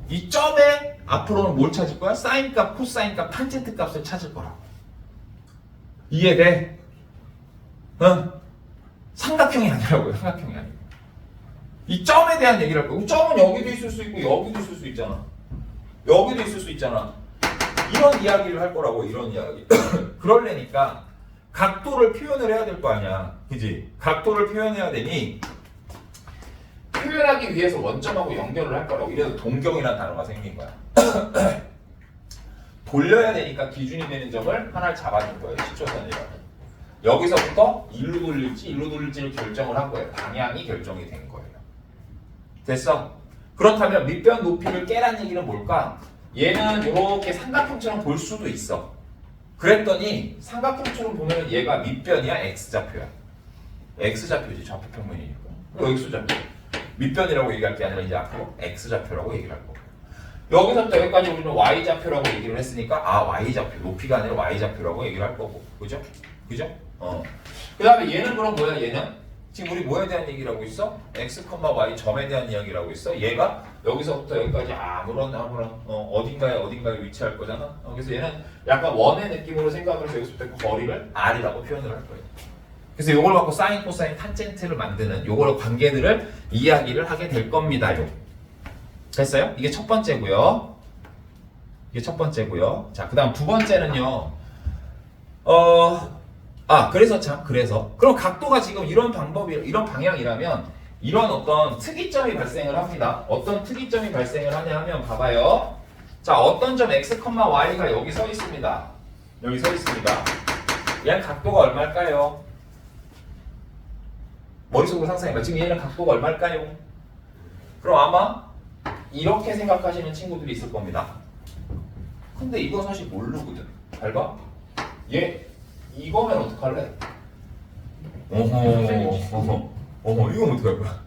이 점에 앞으로는 뭘 찾을 거야? 사인값, 코사인값, 탄젠트 값을 찾을 거라고. 이해돼? 삼각형이 아니라고요. 삼각형이 아니고. 이 점에 대한 얘기를 할 거야. 점은 여기도 있을 수 있고 여기도 있을 수 있잖아. 여기도 있을 수 있잖아. 이런 이야기를 할 거라고. 이런 이야기. 그러려니까 각도를 표현을 해야 될 거 아니야. 그지? 각도를 표현해야 되니 표현하기 위해서 원점하고 연결을 할 거라고. 이래서 동경이라는 단어가 생긴 거야. 돌려야 되니까 기준이 되는 점을 하나를 잡아준 거예요. 시초선이라고. 여기서부터 일로 돌릴지를 결정을 한 거예요. 방향이 결정이 된 거예요. 됐어? 그렇다면 밑변 높이를 깨란 얘기는 뭘까? 얘는 이렇게 삼각형처럼 볼 수도 있어. 그랬더니 삼각형처럼 보면 얘가 밑변이야? X좌표야? X좌표지. 좌표평면이니까. X좌표. 밑변이라고 얘기할 게 아니라 이제 앞으로 X좌표라고 얘기를 할 거고. 여기서부터 여기까지 우리는 Y좌표라고 얘기를 했으니까 Y좌표. 높이가 아니라 Y좌표라고 얘기를 할 거고. 그죠? 그 다음에 얘는 그럼 뭐야? 얘는? 지금 우리 뭐에 대한 얘기를 하고 있어? X, Y 점에 대한 이야기를 하고 있어. 얘가 여기서부터 여기까지 아무런 어딘가에 위치할 거잖아. 그래서 얘는 약간 원의 느낌으로 생각을 해서 여기서부터 거리를 R이라고 표현을 할 거예요. 그래서 이걸 갖고 사인, 코사인, 탄젠트를 만드는 요걸 관계들을 이야기를 하게 될 겁니다요. 됐어요? 이게 첫 번째고요. 자, 그 다음 두 번째는요. 그래서 참, 그래서. 그럼 각도가 지금 이런 방법이, 이런 방향이라면, 이런 어떤 특이점이 발생을 합니다. 어떤 특이점이 발생을 하냐 하면, 봐봐요. 자, 어떤 점 x, y가 여기 서 있습니다. 여기 서 있습니다. 얘는 각도가 얼마일까요? 머릿속으로 상상해봐. 지금 얘는 각도가 얼마일까요? 그럼 아마, 이렇게 생각하시는 친구들이 있을 겁니다. 근데 이거 사실 모르거든. 잘 봐. 얘, 이거면 어떡할래? 어허, 이거 어떡할 거야?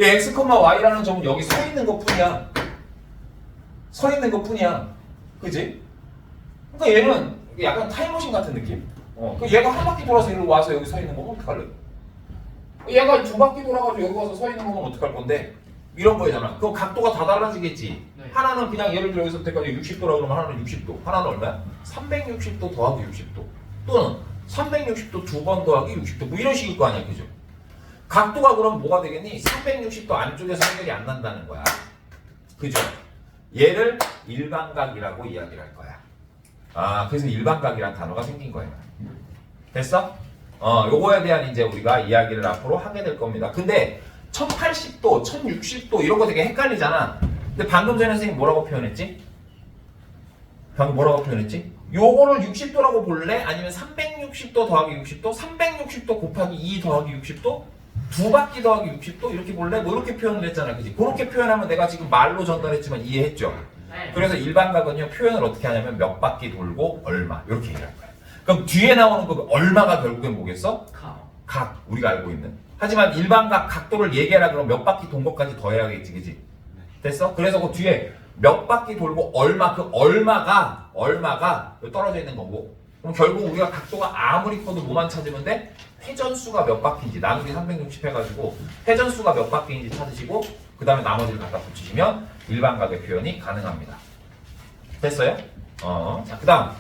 얘 x, y라는 점은 여기 서 있는 것 뿐이야. 서 있는 것 뿐이야. 그지? 그러니까 얘는 약간 타임머신 같은 느낌? 그 얘가 한 바퀴 돌아서 이리로 와서 여기 서 있는 거면 어떡할래? 얘가 두 바퀴 돌아가지고 여기 와서 서 있는 거면 어떡할 건데? 이런 거잖아. 그럼 각도가 다 달라지겠지. 네. 하나는 그냥 예를 들어 여기서부터까지 60도라고 그러면 하나는 60도. 하나는 얼마야? 360도 더하기 60도. 또는 360도 두 번 더하기 60도. 뭐 이런 식일 거 아니야. 그죠? 각도가 그럼 뭐가 되겠니? 360도 안쪽에서 해결이 안 난다는 거야. 그죠? 얘를 일반각이라고 이야기를 할 거야. 그래서 일반각이라는 단어가 생긴 거예요. 됐어? 요거에 대한 이제 우리가 이야기를 앞으로 하게 될 겁니다. 근데 1080도, 1060도 이런 거 되게 헷갈리잖아. 근데 방금 전에 선생님 뭐라고 표현했지? 방금 뭐라고 표현했지? 요거를 60도라고 볼래? 아니면 360도 더하기 60도? 360도 곱하기 2 더하기 60도? 두 바퀴 더하기 60도? 이렇게 볼래? 뭐 이렇게 표현을 했잖아. 그지? 그렇게 표현하면 내가 지금 말로 전달했지만 이해했죠? 네. 그래서 일반각은요, 표현을 어떻게 하냐면 몇 바퀴 돌고 얼마. 이렇게 얘기할 거야. 그럼 뒤에 나오는 그 얼마가 결국엔 뭐겠어? 각. 우리가 알고 있는. 하지만 일반각 각도를 얘기하라 그러면 몇 바퀴 돈 것까지 더해야겠지, 그지? 됐어? 그래서 그 뒤에 몇 바퀴 돌고 얼마, 그 얼마가 떨어져 있는 거고. 그럼 결국 우리가 각도가 아무리 커도 뭐만 찾으면 돼? 회전수가 몇 바퀴인지 나누기 360 해가지고 회전수가 몇 바퀴인지 찾으시고 그 다음에 나머지를 갖다 붙이시면 일반각의 표현이 가능합니다. 됐어요? 자, 그 다음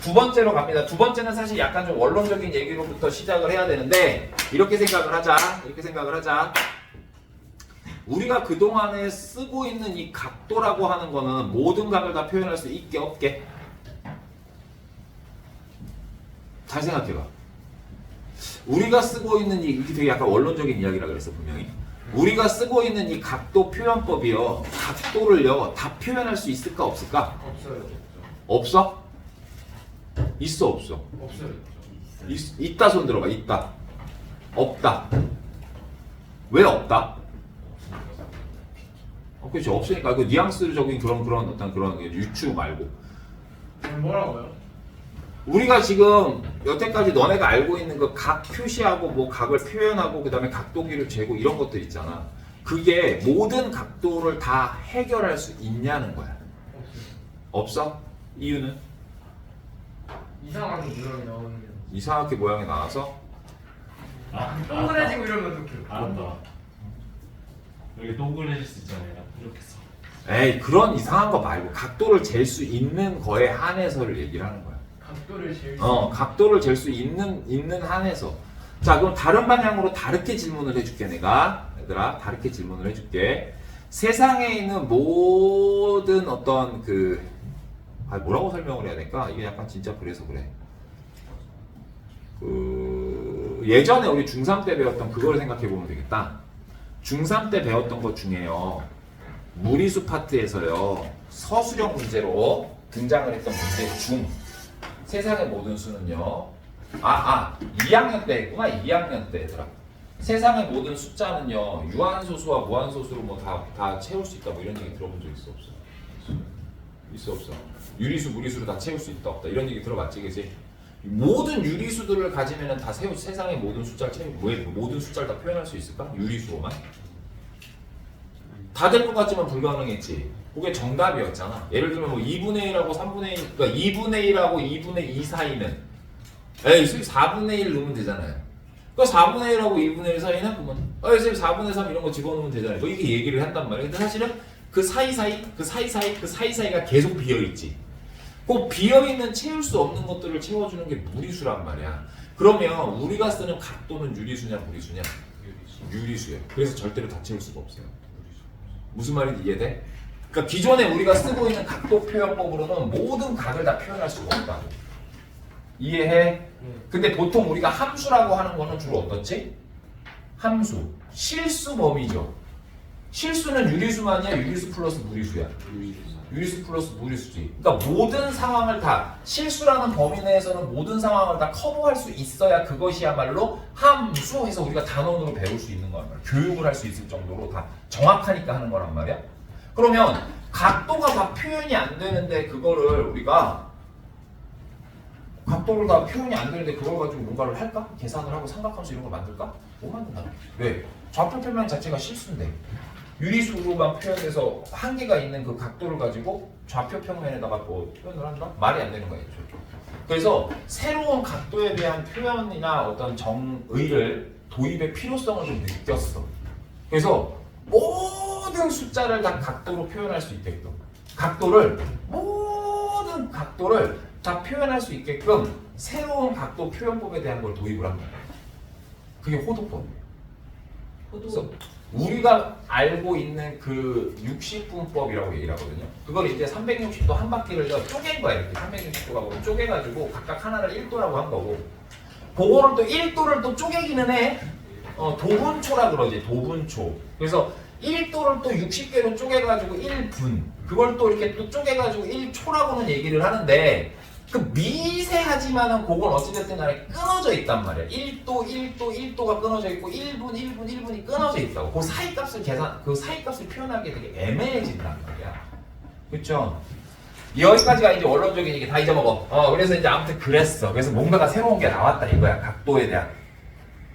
두 번째로 갑니다. 두 번째는 사실 약간 좀 원론적인 얘기로부터 시작을 해야 되는데 이렇게 생각을 하자. 우리가 그동안에 쓰고 있는 이 각도라고 하는 거는 모든 각을 다 표현할 수 있게 없게? 잘 생각해봐. 우리가 쓰고 있는 이게 되게 약간 원론적인 이야기라 그랬어 분명히. 우리가 쓰고 있는 이 각도 표현법이요, 각도를요 다 표현할 수 있을까 없을까? 없어요. 없어? 있어 없어? 없어요. 있다 손 들어봐. 있다. 없다. 왜 없다? 그렇지. 없으니까 그 뉘앙스적인 그런 어떤 그런 유추 말고. 뭐라고요? 우리가 지금 여태까지 너네가 알고 있는 그 각 표시하고 뭐 각을 표현하고 그 다음에 각도기를 재고 이런 것들 있잖아. 그게 모든 각도를 다 해결할 수 있냐는 거야. 없어? 이유는? 이상하게 모양이 나오는 게. 이상하게 모양이 나와서? 동그래지고 이러면 어떡해요? 알았다. 여기 동그래질 수 있잖아요. 이렇게 써. 에이, 그런 이상한 거 말고 각도를 잴 수 있는 거에 한해서를 얘기를 하는 거야. 각도를 제일. 각도를 잴 수 있는 한에서. 자, 그럼 다른 방향으로 다르게 질문을 해줄게, 내가. 얘들아, 다르게 질문을 해줄게. 세상에 있는 모든 어떤 뭐라고 설명을 해야 될까? 이게 약간 진짜 그래서 그래. 예전에 우리 중3 때 배웠던 그걸 생각해 보면 되겠다. 중3 때 배웠던 것 중에요. 무리수 파트에서요. 서술형 문제로 등장을 했던 문제 중. 세상의 모든 수는요. 2학년 때 했구나. 2학년 때 얘들아. 세상의 모든 숫자는요. 유한소수와 무한소수로 뭐 다 채울 수 있다. 뭐 이런 얘기 들어본 적 있어 없어? 있어 없어? 유리수 무리수로 다 채울 수 있다 없다. 이런 얘기 들어봤지, 그지? 모든 유리수들을 가지면은 다 세상의 모든 숫자를 채우고 왜 모든 숫자를 다 표현할 수 있을까? 유리수로만? 다 될 것 같지만 불가능했지. 그게 정답이었잖아. 예를 들면 뭐 2분의 1하고 3분의 1, 그러니까 2분의 1하고 2분의 2 사이는 4분의 1 넣으면 되잖아요. 그러니까 4분의 1하고 2분의 1 사이는 그러면 4분의 3 이런 거 집어넣으면 되잖아요. 뭐 이렇게 얘기를 한단 말이에요. 근데 사실은 그 사이사이가 계속 비어있지. 그 비어있는 채울 수 없는 것들을 채워주는 게 무리수란 말이야. 그러면 우리가 쓰는 각도는 유리수냐 무리수냐? 유리수예요. 그래서 절대로 다 채울 수가 없어요. 무슨 말인지 이해돼? 그러니까 기존에 우리가 쓰고 있는 각도 표현법으로는 모든 각을 다 표현할 수가 없다고. 이해해? 근데 보통 우리가 함수라고 하는 거는 주로 어떻지? 함수, 실수 범위죠. 실수는 유리수만이야, 유리수 플러스 무리수야. 유리수 플러스 무리수지. 그러니까 모든 상황을 다 실수라는 범위 내에서는 모든 상황을 다 커버할 수 있어야 그것이야말로 함수해서 우리가 단원으로 배울 수 있는 거란 말이야. 교육을 할 수 있을 정도로 다 정확하니까 하는 거란 말이야. 그러면 각도가 다 표현이 안 되는데 그거를 우리가 각도를 다 표현이 안 되는데 그걸 가지고 뭔가를 할까? 계산을 하고 삼각함수 이런 거 만들까? 못 만든다. 왜? 좌표 표면 자체가 실수인데 유리수로만 표현해서 한계가 있는 그 각도를 가지고 좌표 평면에다가 뭐 표현을 한다? 말이 안 되는 거예요. 그래서 새로운 각도에 대한 표현이나 어떤 정의를 도입의 필요성을 좀 느꼈어. 그래서 모든 숫자를 다 각도로 표현할 수 있게끔 모든 각도를 다 표현할 수 있게끔 새로운 각도 표현법에 대한 걸 도입을 한 거야. 그게 호도법이에요. 그래서 우리가 알고 있는 그 60분법이라고 얘기를 하거든요. 그걸 이제 360도 한 바퀴를 쪼갠 거야. 이렇게 360도가 쪼개가지고 각각 하나를 1도라고 한 거고 그거를 또 1도를 또 쪼개기는 해. 도분초라 그러지. 도분초. 그래서 1도를 또 60개로 쪼개가지고 1분 그걸 또 이렇게 또 쪼개가지고 1초라고는 얘기를 하는데 그 미세하지만은 그건 어찌됐든 간에 끊어져 있단 말이야. 1도가 끊어져 있고 1분이 끊어져 있다고. 그 사이 값을 표현하기 되게 애매해진단 말이야. 그쵸? 여기까지가 이제 원론적인 얘기 다 잊어먹어. 그래서 이제 아무튼 그랬어. 그래서 뭔가가 새로운 게 나왔다 이거야.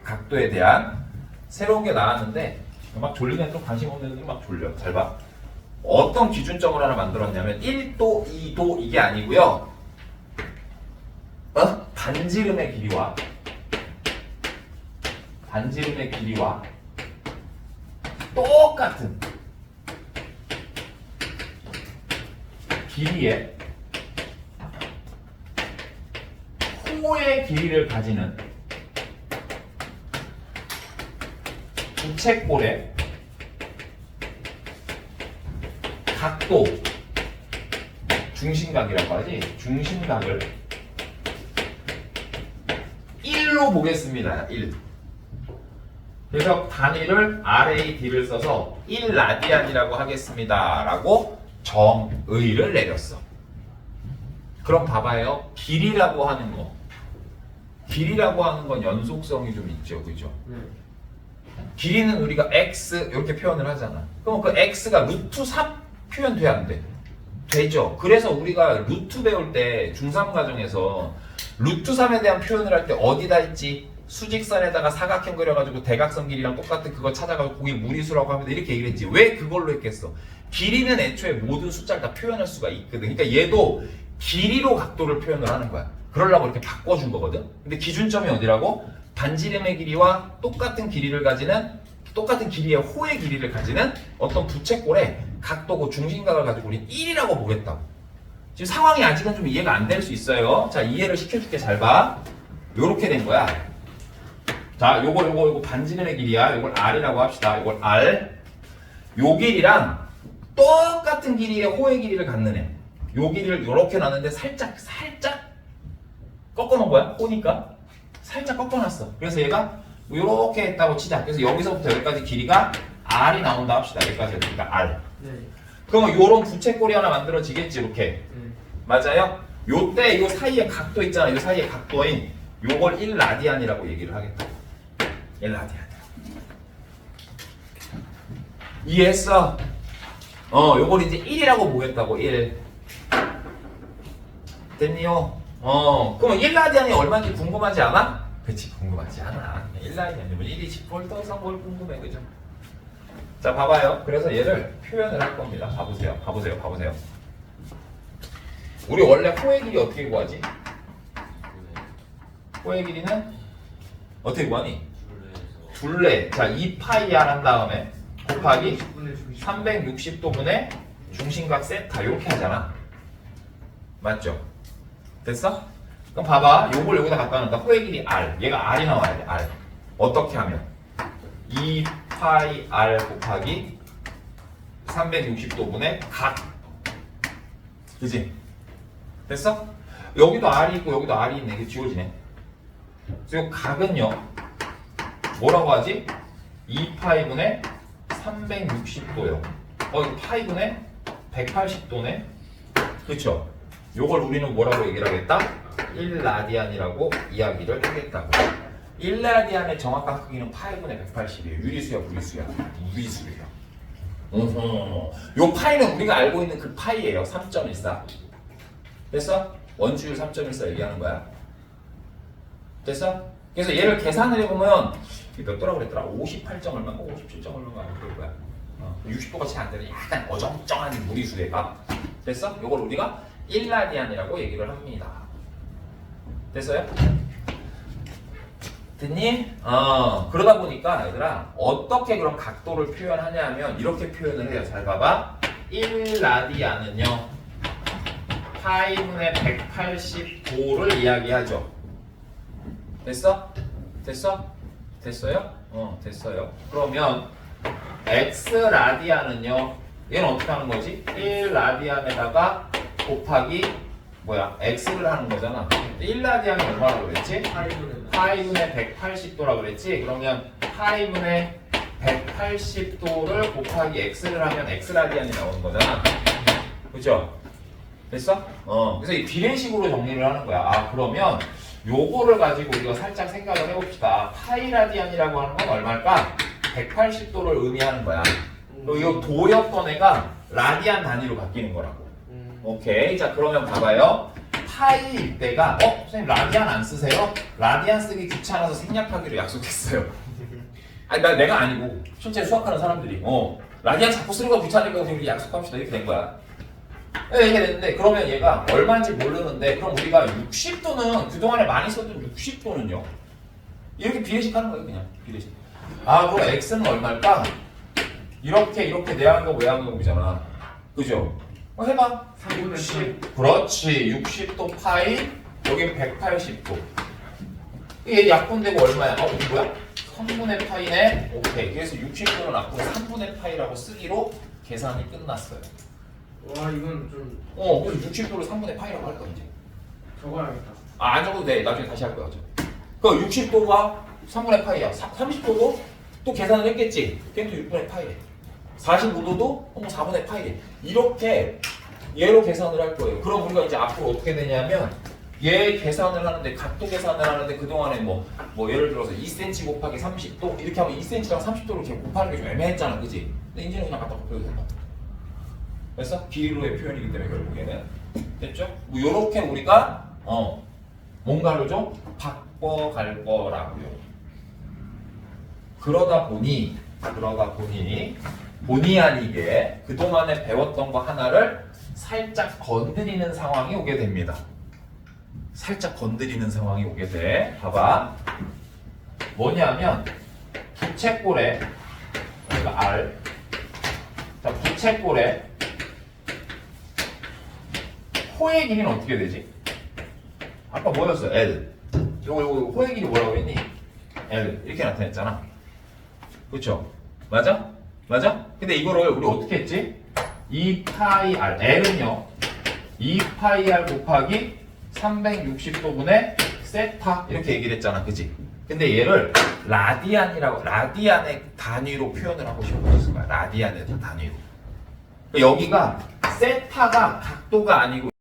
각도에 대한 새로운 게 나왔는데 막 졸리면 또 관심 없는 애들 막 졸려. 잘 봐. 어떤 기준점을 하나 만들었냐면 1도, 2도 이게 아니고요. 반지름의 길이와 똑같은 길이의 호의 길이를 가지는 부채꼴의 각도 중심각이라고 하지. 중심각을 1로 보겠습니다. 1. 그래서 단위를 RAD를 써서 1라디안이라고 하겠습니다. 라고 정의를 내렸어. 그럼 봐봐요. 길이라고 하는 건 연속성이 좀 있죠. 그죠? 길이는 우리가 x 이렇게 표현을 하잖아. 그럼 그 x가 루트 3 표현돼 안 돼? 되죠. 그래서 우리가 루트 배울 때 중3 과정에서 루트 3에 대한 표현을 할 때 어디다 있지? 수직선에다가 사각형 그려가지고 대각선 길이랑 똑같은 그거 찾아가지고 거기 무리수라고 하면 이렇게 얘기를 했지. 왜 그걸로 했겠어? 길이는 애초에 모든 숫자를 다 표현할 수가 있거든. 그러니까 얘도 길이로 각도를 표현을 하는 거야. 그러려고 이렇게 바꿔준 거거든. 근데 기준점이 어디라고? 반지름의 길이와 똑같은 길이의 호의 길이를 가지는 어떤 부채꼴의 각도고 중심각을 가지고 우리는 1이라고 보겠다고. 지금 상황이 아직은 좀 이해가 안 될 수 있어요. 자, 이해를 시켜줄게. 잘 봐. 요렇게 된 거야. 자, 요거 반지름의 길이야. 요걸 R이라고 합시다. 요걸 R. 요 길이랑 똑같은 길이의 호의 길이를 갖는 애. 요 길이를 요렇게 놨는데 살짝 꺾어놓은 거야. 호니까. 살짝 꺾어놨어. 그래서 얘가 요렇게 했다고 치자. 그래서 여기서부터 여기까지 길이가 R이 나온다 합시다. 여기까지 길이가 R. 네. 그러면 요런 부채꼴이 하나 만들어지겠지. 이렇게. 맞아요? 요때 요 사이에 각도 있잖아. 요 사이에 각도인 요걸 1라디안이라고 얘기를 하겠다. 1라디안. 이해했어? 요걸 이제 1이라고 보겠다고. 1. 됐니요? 그럼 1라디안이 얼마인지 궁금하지 않아? 그치, 궁금하지 않아. 1라디안이면 1이지 뭘 더 이상 뭘 궁금해, 그죠? 자, 봐봐요. 그래서 얘를 표현을 할 겁니다. 봐보세요. 우리 원래 호의 길이 어떻게 구하지? 호의 길이는 어떻게 구하니? 둘레. 자, 2파이 r 한 다음에 곱하기 360도분의 중심각 세타 이렇게 하잖아. 맞죠? 됐어? 그럼 봐봐. 요걸 여기다 갖다 놓는다. 호의 길이 r. 얘가 r이 나와야 돼. r. 어떻게 하면? 2파이 r 곱하기 360도분의 각. 그지? 됐어? 여기도 R이 있고 여기도 R이 있네. 이게 지워지네. 그래서 각은요. 뭐라고 하지? 2파이분의 360도요. 이거 파이분의 180도네. 그쵸? 요걸 우리는 뭐라고 얘기를 하겠다? 1라디안이라고 이야기를 하겠다고. 1라디안의 정확한 크기는 파이분의 180이에요. 유리수야, 무리수야? 무리수예요. 요 파이는 우리가 알고 있는 그 파이예요. 3.14. 됐어? 원주율 3.14 얘기하는 거야. 됐어? 그래서 얘를 계산을 해보면 몇 도라고 그랬더라? 58점 얼마인가? 57점 얼마인가? 그럴 거야. 60도가 채 안 되는 약간 어정쩡한 무리수의 값. 됐어? 요걸 우리가 1라디안이라고 얘기를 합니다. 됐어요? 됐니? 그러다 보니까 얘들아 어떻게 그럼 각도를 표현하냐 하면 이렇게 표현을 해요. 잘 봐봐. 1라디안은요 파이분의 180도를 이야기하죠. 됐어? 됐어? 됐어요? 됐어요. 그러면 X라디안은요 얘는 어떻게 하는 거지? 1라디안에다가 곱하기 뭐야? X를 하는 거잖아. 1라디안이 얼마라고 그랬지? 파이분의 180도라고 그랬지? 그러면 파이분의 180도를 곱하기 X를 하면 X라디안이 나오는 거잖아. 그죠? 됐어? 그래서 이 비례식으로 정리를 하는 거야. 그러면 요거를 가지고 우리가 살짝 생각을 해봅시다. 파이라디안이라고 하는 건 얼마일까? 180도를 의미하는 거야. 그리고 이 도였던 애가 라디안 단위로 바뀌는 거라고. 오케이. 자, 그러면 봐봐요. 파이일 때가, 선생님 라디안 안 쓰세요? 라디안 쓰기 귀찮아서 생략하기로 약속했어요. 아니, 내가 아니고, 실제 수학하는 사람들이, 라디안 자꾸 쓰는 거 귀찮으니까 우리 약속합시다. 이렇게 된 거야. 이렇게 됐는데, 그러면 얘가 얼마인지 모르는데, 그럼 우리가 60도는, 그동안에 많이 썼던 60도는요? 이렇게 비례식 하는 거예요, 그냥. 비례식. 그럼 X는 얼마일까? 이렇게 내항공, 외항공이잖아. 그죠? 해봐. 60. 그렇지. 60도 파이, 여긴 180도. 얘 약분되고 얼마야? 이게 뭐야? 3분의 파이네? 오케이. 그래서 60도는 앞으로 3분의 파이라고 쓰기로 계산이 끝났어요. 와 이건 좀 그래서 60도를 3분의 파이라고 할 거야, 이제. 적어야겠다. 안 적어도 돼. 나중에 다시 할 거야, 그 60도가 3분의 파이야. 30도도 또 계산을 했겠지. 걔는 또 6분의 파이래. 45도도 4분의 파이래. 이렇게 얘로 계산을 할 거예요. 그럼 우리가 이제 앞으로 어떻게 되냐면 얘 계산을 하는데 각도 계산을 하는데 그동안에 뭐 예를 들어서 2cm 곱하기 30도 이렇게 하면 2cm랑 30도를 이렇게 곱하는 게 좀 애매했잖아. 그지? 근데 이제는 그냥 갖다 곱해도 된다. 그래서 길이로의 표현이기 때문에 결국에는 됐죠? 뭐 요렇게 우리가 뭔가를 좀 바꿔갈 거라고요. 그러다 보니 본의 아니게 그동안에 배웠던 거 하나를 살짝 건드리는 상황이 오게 됩니다. 살짝 건드리는 상황이 오게 돼. 봐봐. 뭐냐면 부채꼴에 여기가 R. 자, 부채꼴에 호의 길이는 어떻게 되지? 아까 뭐였어? L. 요거 호의 길이 뭐라고 했니? L. 이렇게 나타냈잖아. 그쵸? 맞아? 맞아? 근데 이거를 우리 어떻게 했지? 2파이 R. L은요. 2파이 R 곱하기 360도분의 세타 이렇게 얘기를 했잖아. 그치? 근데 얘를 라디안의 단위로 표현을 하고 싶어졌을 거야. 라디안의 단위로. 여기가 세타가 각도가 아니고